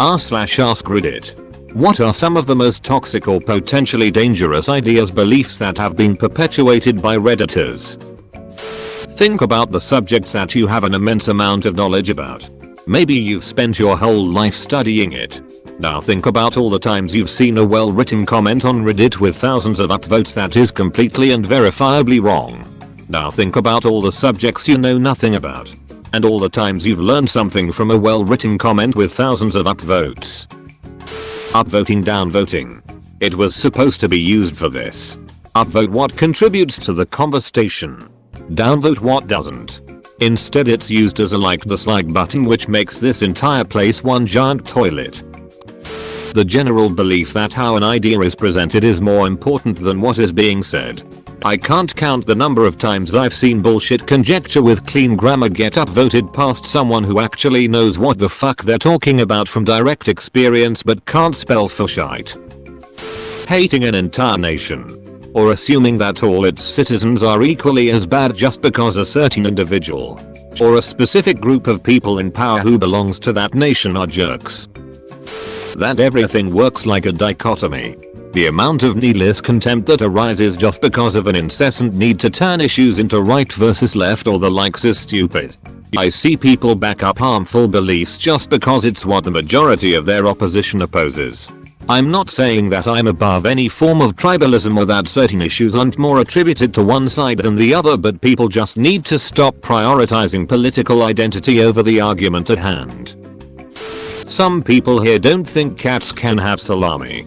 r/ask Reddit. What are some of the most toxic or potentially dangerous ideas, beliefs that have been perpetuated by Redditors? Think about the subjects that you have an immense amount of knowledge about. Maybe you've spent your whole life studying it. Now think about all the times you've seen a well-written comment on Reddit with thousands of upvotes that is completely and verifiably wrong. Now think about all the subjects you know nothing about. And all the times you've learned something from a well-written comment with thousands of upvotes. Upvoting, downvoting. It was supposed to be used for this. Upvote what contributes to the conversation. Downvote what doesn't. Instead it's used as a like-dislike button, which makes this entire place one giant toilet. The general belief that how an idea is presented is more important than what is being said. I can't count the number of times I've seen bullshit conjecture with clean grammar get upvoted past someone who actually knows what the fuck they're talking about from direct experience but can't spell for shite. Hating an entire nation. Or assuming that all its citizens are equally as bad just because a certain individual or a specific group of people in power who belongs to that nation are jerks. That everything works like a dichotomy. The amount of needless contempt that arises just because of an incessant need to turn issues into right versus left or the likes is stupid. I see people back up harmful beliefs just because it's what the majority of their opposition opposes. I'm not saying that I'm above any form of tribalism or that certain issues aren't more attributed to one side than the other, but people just need to stop prioritizing political identity over the argument at hand. Some people here don't think cats can have salami.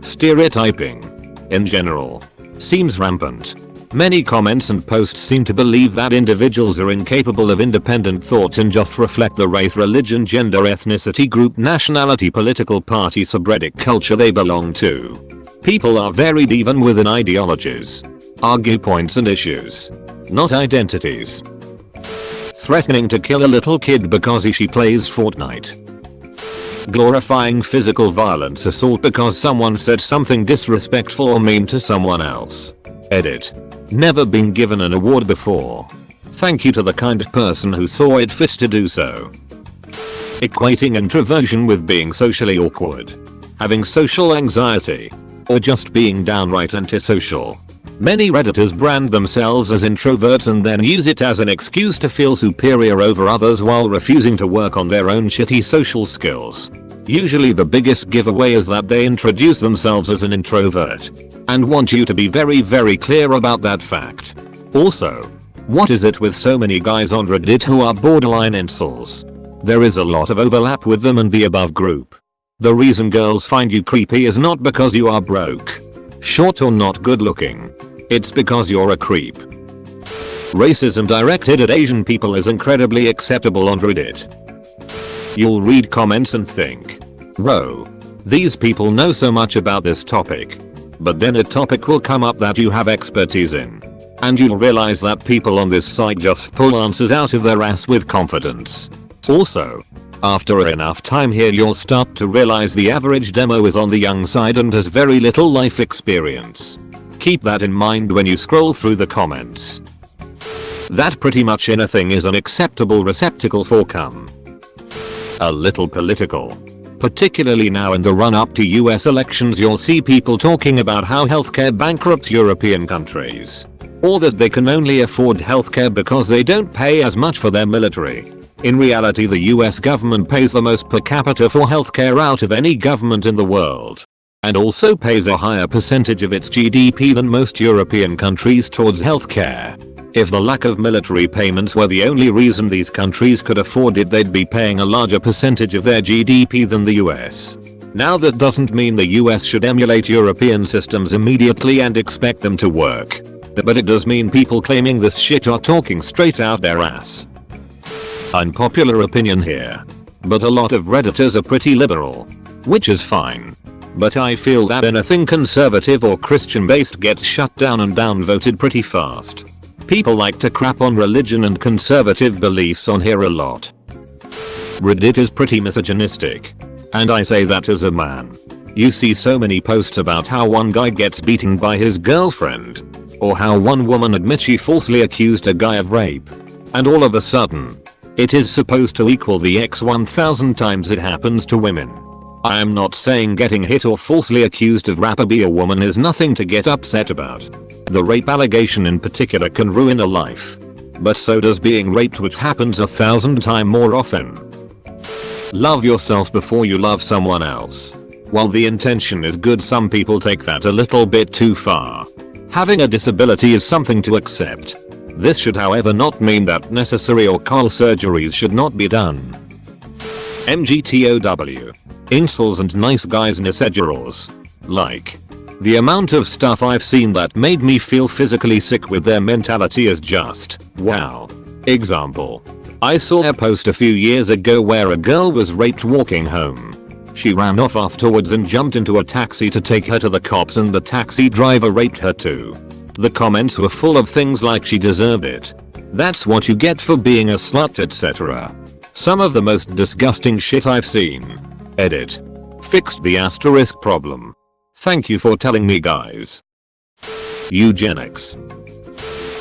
Stereotyping, in general, seems rampant. Many comments and posts seem to believe that individuals are incapable of independent thought and just reflect the race, religion, gender, ethnicity, group, nationality, political party, subreddit culture they belong to. People are varied even within ideologies. Argue points and issues, not identities. Threatening to kill a little kid because she plays Fortnite. Glorifying physical violence, assault because someone said something disrespectful or mean to someone else. Edit. Never been given an award before. Thank you to the kind person who saw it fit to do so. Equating introversion with being socially awkward. Having social anxiety. Or just being downright antisocial. Many Redditors brand themselves as introverts and then use it as an excuse to feel superior over others while refusing to work on their own shitty social skills. Usually the biggest giveaway is that they introduce themselves as an introvert. And want you to be very clear about that fact. Also, what is it with so many guys on Reddit who are borderline incels? There is a lot of overlap with them and the above group. The reason girls find you creepy is not because you are broke, short or not good looking. It's because you're a creep. Racism directed at Asian people is incredibly acceptable on Reddit. You'll read comments and think, whoa, these people know so much about this topic. But then a topic will come up that you have expertise in. And you'll realize that people on this site just pull answers out of their ass with confidence. Also, after enough time here you'll start to realize the average demo is on the young side and has very little life experience. Keep that in mind when you scroll through the comments. That pretty much anything is an acceptable receptacle for cum. A little political. Particularly now in the run-up to US elections, you'll see people talking about how healthcare bankrupts European countries. Or that they can only afford healthcare because they don't pay as much for their military. In reality, the US government pays the most per capita for healthcare out of any government in the world. And also pays a higher percentage of its GDP than most European countries towards healthcare. If the lack of military payments were the only reason these countries could afford it, they'd be paying a larger percentage of their GDP than the US. Now that doesn't mean the US should emulate European systems immediately and expect them to work. But it does mean people claiming this shit are talking straight out their ass. Unpopular opinion here. But a lot of Redditors are pretty liberal. Which is fine. But I feel that anything conservative or Christian based gets shut down and downvoted pretty fast. People like to crap on religion and conservative beliefs on here a lot. Reddit is pretty misogynistic. And I say that as a man. You see so many posts about how one guy gets beaten by his girlfriend. Or how one woman admits she falsely accused a guy of rape. And all of a sudden, It is supposed to equal the X 1000 times it happens to women. I am not saying getting hit or falsely accused of rape by a woman is nothing to get upset about. The rape allegation in particular can ruin a life. But so does being raped, which happens 1,000 times more often. Love yourself before you love someone else. While the intention is good, some people take that a little bit too far. Having a disability is something to accept. This should however not mean that necessary or oral surgeries should not be done. MGTOW. Incels and nice guys Nisegurals. Like. The amount of stuff I've seen that made me feel physically sick with their mentality is just, wow. Example. I saw a post a few years ago where a girl was raped walking home. She ran off afterwards and jumped into a taxi to take her to the cops, and the taxi driver raped her too. The comments were full of things like she deserved it. That's what you get for being a slut, etc. Some of the most disgusting shit I've seen. Edit. Fixed the asterisk problem. Thank you for telling me, guys. Eugenics.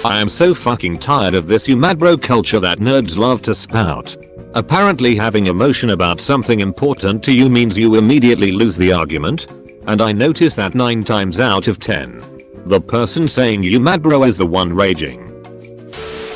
I am so fucking tired of this bro culture that nerds love to spout. Apparently having emotion about something important to you means you immediately lose the argument. And I notice that 9 times out of 10. The person saying bro is the one raging.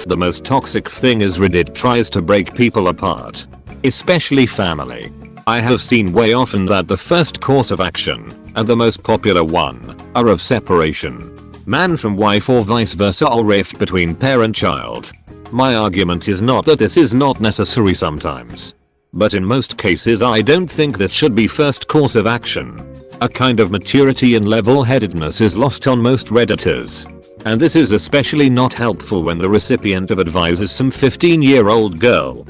The most toxic thing is Reddit tries to break people apart. Especially family. I have seen way often that the first course of action, and the most popular one, are of separation. Man from wife or vice versa, or rift between parent-child. My argument is not that this is not necessary sometimes. But in most cases I don't think this should be first course of action. A kind of maturity and level-headedness is lost on most Redditors. And this is especially not helpful when the recipient of advice is some 15-year-old girl.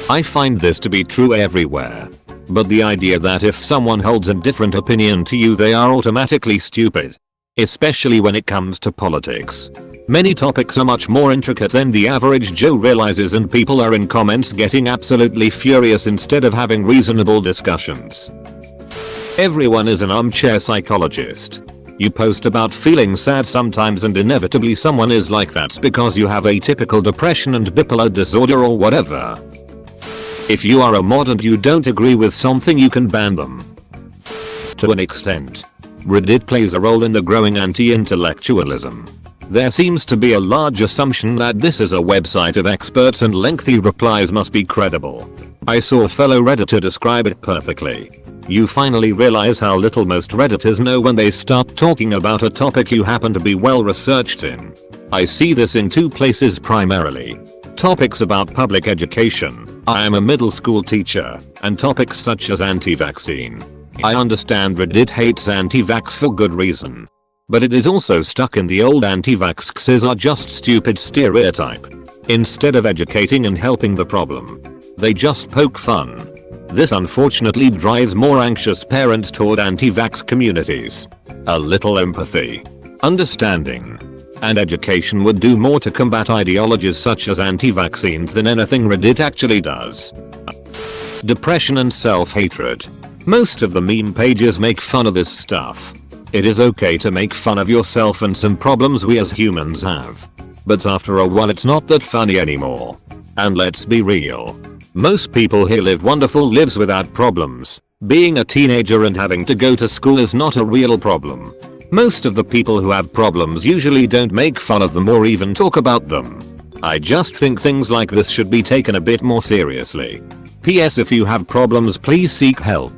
I find this to be true everywhere. But the idea that if someone holds a different opinion to you they are automatically stupid. Especially when it comes to politics. Many topics are much more intricate than the average Joe realizes, and people are in comments getting absolutely furious instead of having reasonable discussions. Everyone is an armchair psychologist. You post about feeling sad sometimes and inevitably someone is like, that's because you have atypical depression and bipolar disorder or whatever. If you are a mod and you don't agree with something, you can ban them. To an extent. Reddit plays a role in the growing anti-intellectualism. There seems to be a large assumption that this is a website of experts and lengthy replies must be credible. I saw a fellow Redditor describe it perfectly. You finally realize how little most Redditors know when they start talking about a topic you happen to be well researched in. I see this in 2 places primarily. Topics about public education, I am a middle school teacher, and topics such as anti-vaccine. I understand Reddit hates anti-vax for good reason. But it is also stuck in the old anti-vaxxers are just stupid stereotype. Instead of educating and helping the problem, they just poke fun. This unfortunately drives more anxious parents toward anti-vax communities. A little empathy, understanding, and education would do more to combat ideologies such as anti-vaccines than anything Reddit actually does. Depression and self-hatred. Most of the meme pages make fun of this stuff. It is okay to make fun of yourself and some problems we as humans have. But after a while it's not that funny anymore. And let's be real. Most people here live wonderful lives without problems. Being a teenager and having to go to school is not a real problem. Most of the people who have problems usually don't make fun of them or even talk about them. I just think things like this should be taken a bit more seriously. PS, if you have problems, please seek help.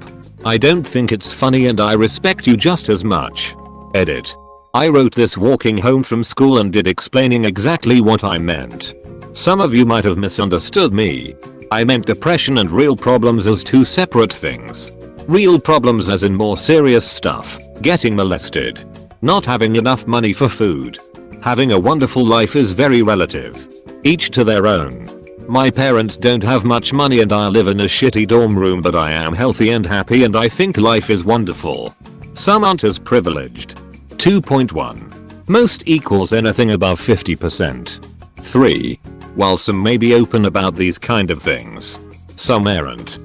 I don't think it's funny and I respect you just as much. Edit. I wrote this walking home from school and did explaining exactly what I meant. Some of you might have misunderstood me. I meant depression and real problems as 2 separate things. Real problems as in more serious stuff. Getting molested. Not having enough money for food. Having a wonderful life is very relative. Each to their own. My parents don't have much money and I live in a shitty dorm room, but I am healthy and happy and I think life is wonderful. Some aren't as privileged. 2.1. Most equals anything above 50%. 3. While some may be open about these kind of things, some aren't.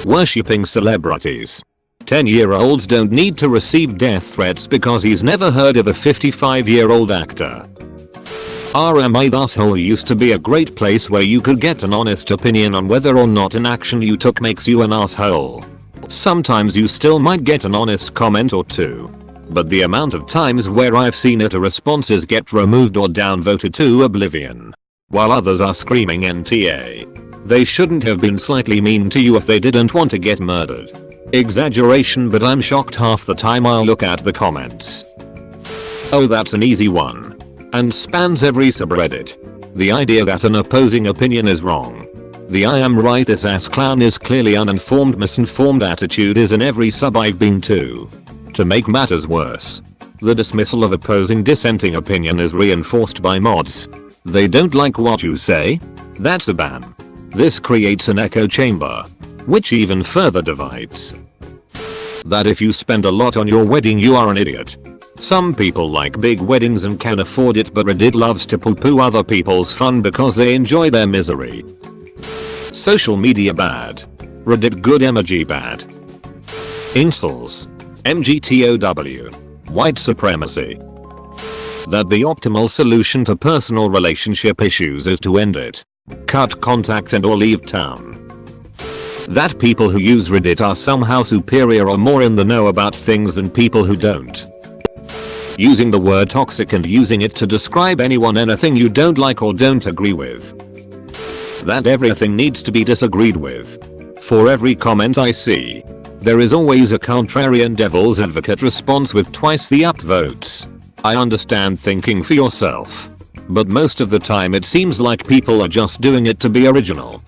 Worshipping celebrities. 10-year-olds don't need to receive death threats because he's never heard of a 55-year-old actor. RMI Thusshole used to be a great place where you could get an honest opinion on whether or not an action you took makes you an asshole. Sometimes you still might get an honest comment or two. But the amount of times where I've seen it responses get removed or downvoted to oblivion. While others are screaming NTA. They shouldn't have been slightly mean to you if they didn't want to get murdered. Exaggeration, but I'm shocked half the time I'll look at the comments. Oh, that's an easy one. And spans every subreddit. The idea that an opposing opinion is wrong. The I am right this ass clown is clearly uninformed misinformed attitude is in every sub I've been to. To make matters worse, the dismissal of opposing dissenting opinion is reinforced by mods. They don't like what you say? That's a ban. This creates an echo chamber, which even further divides. That if you spend a lot on your wedding you are an idiot. Some people like big weddings and can afford it, but Reddit loves to poo-poo other people's fun because they enjoy their misery. Social media bad. Reddit good emoji bad. Incels. MGTOW. White supremacy. That the optimal solution to personal relationship issues is to end it. Cut contact and or leave town. That people who use Reddit are somehow superior or more in the know about things than people who don't. Using the word toxic and using it to describe anyone anything you don't like or don't agree with. That everything needs to be disagreed with. For every comment I see, there is always a contrarian devil's advocate response with twice the upvotes. I understand thinking for yourself. But most of the time it seems like people are just doing it to be original.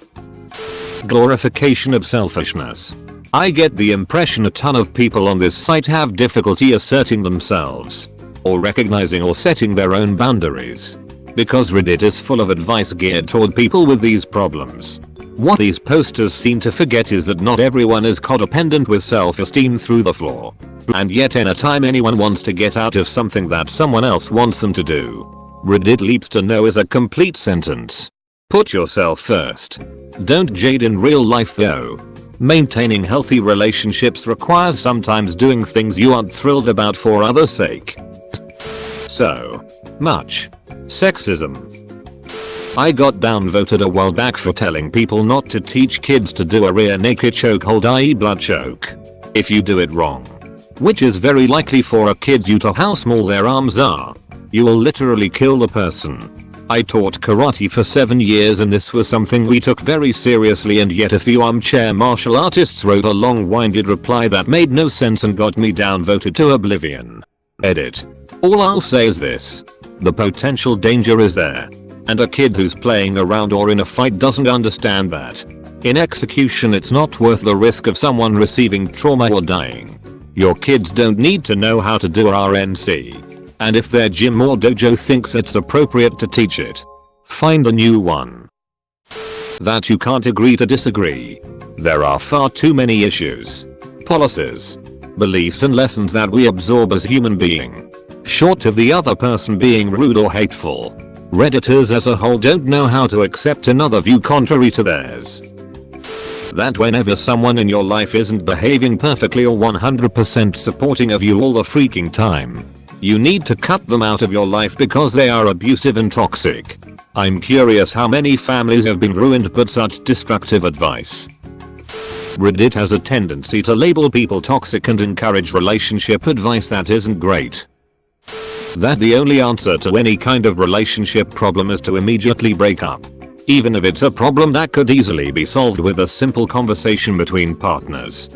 Glorification of selfishness. I get the impression a ton of people on this site have difficulty asserting themselves, or recognizing or setting their own boundaries. Because Reddit is full of advice geared toward people with these problems. What these posters seem to forget is that not everyone is codependent with self-esteem through the floor. And yet anytime anyone wants to get out of something that someone else wants them to do, Reddit leaps to no is a complete sentence. Put yourself first. Don't jade in real life though. Maintaining healthy relationships requires sometimes doing things you aren't thrilled about for others' sake. So much sexism. I got downvoted a while back for telling people not to teach kids to do a rear naked chokehold, i.e. blood choke. If you do it wrong, which is very likely for a kid due to how small their arms are, you will literally kill the person. I taught karate for 7 years and this was something we took very seriously, and yet a few armchair martial artists wrote a long-winded reply that made no sense and got me downvoted to oblivion. Edit. All I'll say is this. The potential danger is there. And a kid who's playing around or in a fight doesn't understand that. In execution it's not worth the risk of someone receiving trauma or dying. Your kids don't need to know how to do RNC. And if their gym or dojo thinks it's appropriate to teach it, find a new one. That you can't agree to disagree. There are far too many issues, policies, beliefs and lessons that we absorb as human beings. Short of the other person being rude or hateful, Redditors as a whole don't know how to accept another view contrary to theirs. That whenever someone in your life isn't behaving perfectly or 100% supporting of you all the freaking time, you need to cut them out of your life because they are abusive and toxic. I'm curious how many families have been ruined by such destructive advice. Reddit has a tendency to label people toxic and encourage relationship advice that isn't great. That the only answer to any kind of relationship problem is to immediately break up. Even if it's a problem that could easily be solved with a simple conversation between partners.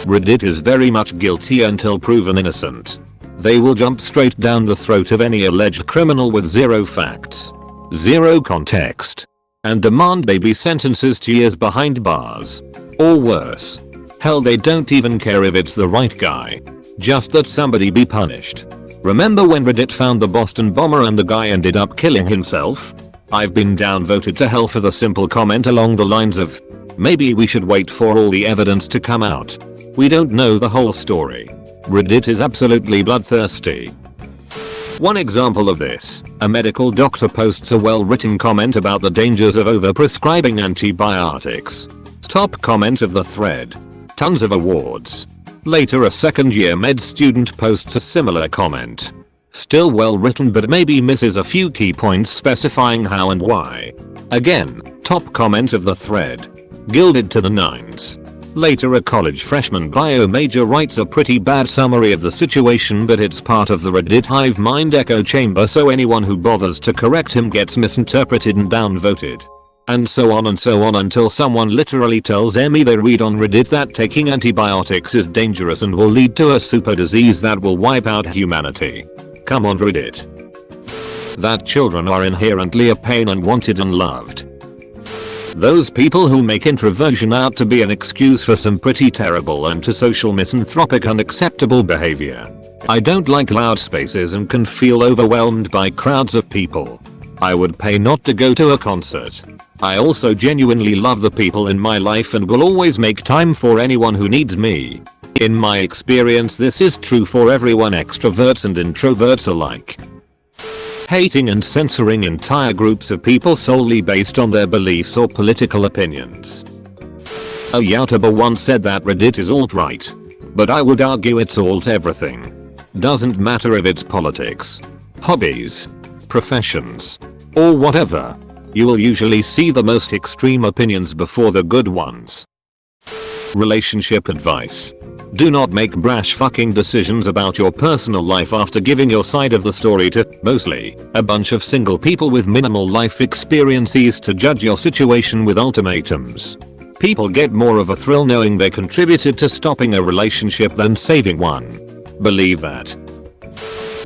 Reddit is very much guilty until proven innocent. They will jump straight down the throat of any alleged criminal with zero facts, zero context, and demand they be sentences to years behind bars. Or worse. Hell, they don't even care if it's the right guy. Just that somebody be punished. Remember when Reddit found the Boston bomber and the guy ended up killing himself? I've been downvoted to hell for the simple comment along the lines of, maybe we should wait for all the evidence to come out. We don't know the whole story. Reddit is absolutely bloodthirsty. One example of this, a medical doctor posts a well-written comment about the dangers of overprescribing antibiotics. Top comment of the thread. Tons of awards. Later a second-year med student posts a similar comment. Still well written but maybe misses a few key points specifying how and why. Again, top comment of the thread. Gilded to the nines. Later a college freshman bio major writes a pretty bad summary of the situation, but it's part of the Reddit hive mind echo chamber, so anyone who bothers to correct him gets misinterpreted and downvoted. And so on until someone literally tells Emmy they read on Reddit that taking antibiotics is dangerous and will lead to a super disease that will wipe out humanity. Come on Reddit. That children are inherently a pain, unwanted and loved. Those people who make introversion out to be an excuse for some pretty terrible antisocial misanthropic unacceptable behavior. I don't like loud spaces and can feel overwhelmed by crowds of people. I would pay not to go to a concert. I also genuinely love the people in my life and will always make time for anyone who needs me. In my experience this is true for everyone, extroverts and introverts alike. Hating and censoring entire groups of people solely based on their beliefs or political opinions. A YouTuber once said that Reddit is alt-right. But I would argue it's alt-everything. Doesn't matter if it's politics, hobbies, professions, or whatever. You will usually see the most extreme opinions before the good ones. Relationship advice. Do not make brash fucking decisions about your personal life after giving your side of the story to, mostly, a bunch of single people with minimal life experiences to judge your situation with ultimatums. People get more of a thrill knowing they contributed to stopping a relationship than saving one. Believe that.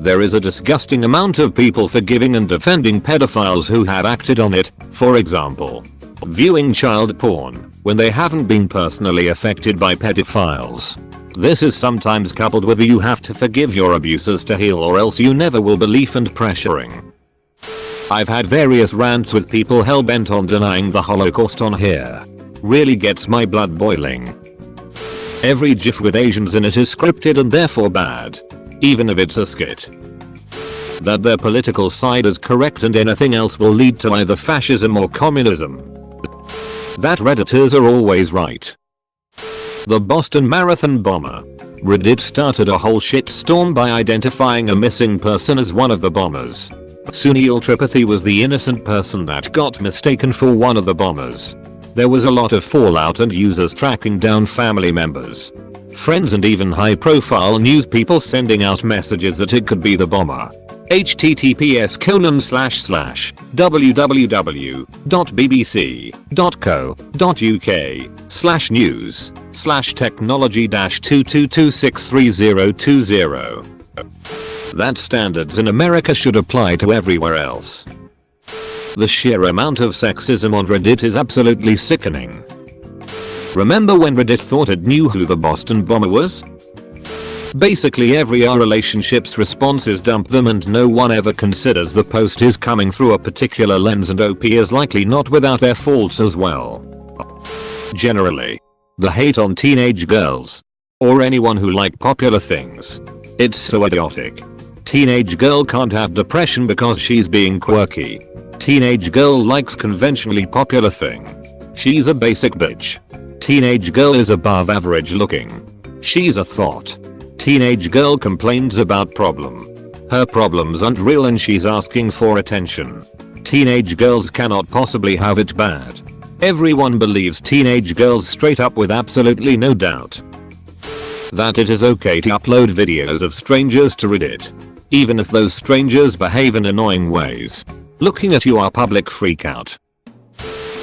There is a disgusting amount of people forgiving and defending pedophiles who have acted on it, for example, viewing child porn when they haven't been personally affected by pedophiles. This is sometimes coupled with you have to forgive your abusers to heal or else you never will belief and pressuring. I've had various rants with people hell-bent on denying the Holocaust on here. Really gets my blood boiling. Every GIF with Asians in it is scripted and therefore bad. Even if it's a skit. That their political side is correct and anything else will lead to either fascism or communism. That Redditors are always right. The Boston Marathon bomber. Reddit started a whole shitstorm by identifying a missing person as one of the bombers. Sunil Tripathi was the innocent person that got mistaken for one of the bombers. There was a lot of fallout and users tracking down family members, friends and even high-profile news people sending out messages that it could be the bomber. https://www.bbc.co.uk/news/technology-222633020. That standards in America should apply to everywhere else. The sheer amount of sexism on Reddit is absolutely sickening. Remember when Reddit thought it knew who the Boston bomber was? Basically every our relationships response is dump them and no one ever considers the post is coming through a particular lens and OP is likely not without their faults as well. Generally, the hate on teenage girls, or anyone who like popular things. It's so idiotic. Teenage girl can't have depression because she's being quirky. Teenage girl likes conventionally popular thing. She's a basic bitch. Teenage girl is above average looking. She's a thought. Teenage girl complains about problem. Her problems aren't real and she's asking for attention. Teenage girls cannot possibly have it bad. Everyone believes teenage girls straight up with absolutely no doubt. That it is okay to upload videos of strangers to Reddit. Even if those strangers behave in annoying ways. Looking at you are public freakout.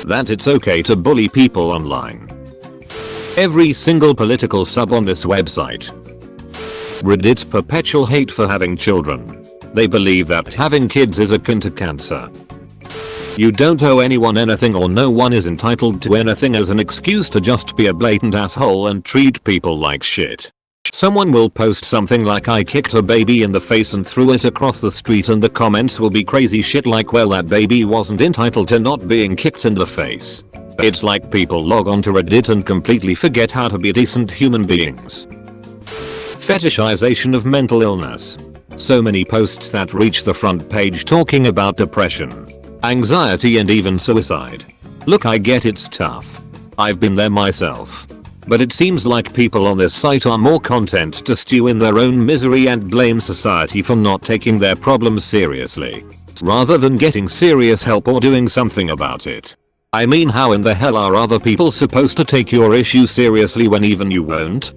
That it's okay to bully people online. Every single political sub on this website. Reddit's perpetual hate for having children. They believe that having kids is akin to cancer. You don't owe anyone anything or no one is entitled to anything as an excuse to just be a blatant asshole and treat people like shit. Someone will post something like I kicked a baby in the face and threw it across the street and the comments will be crazy shit like well that baby wasn't entitled to not being kicked in the face. It's like people log onto Reddit and completely forget how to be decent human beings. Fetishization of mental illness. So many posts that reach the front page talking about depression, anxiety and even suicide. Look, I get it's tough. I've been there myself. But it seems like people on this site are more content to stew in their own misery and blame society for not taking their problems seriously, rather than getting serious help or doing something about it. I mean, how in the hell are other people supposed to take your issues seriously when even you won't?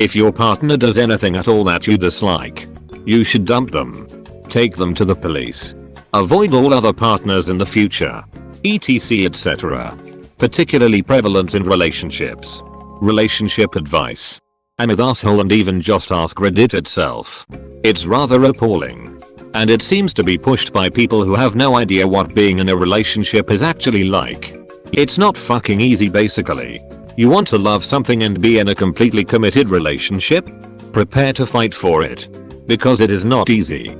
If your partner does anything at all that you dislike, you should dump them. Take them to the police. Avoid all other partners in the future. etc, etc. Particularly prevalent in relationships. Relationship advice. I'm with asshole and even just ask Reddit itself. It's rather appalling. And it seems to be pushed by people who have no idea what being in a relationship is actually like. It's not fucking easy basically. You want to love something and be in a completely committed relationship? Prepare to fight for it. Because it is not easy.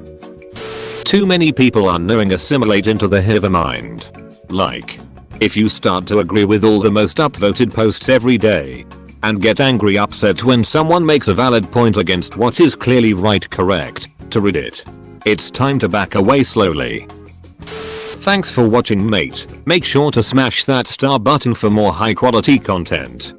Too many people unknowing assimilate into the hive mind. Like, if you start to agree with all the most upvoted posts every day, and get angry upset when someone makes a valid point against what is clearly correct, to Reddit, it's time to back away slowly. Thanks for watching, mate. Make sure to smash that star button for more high quality content.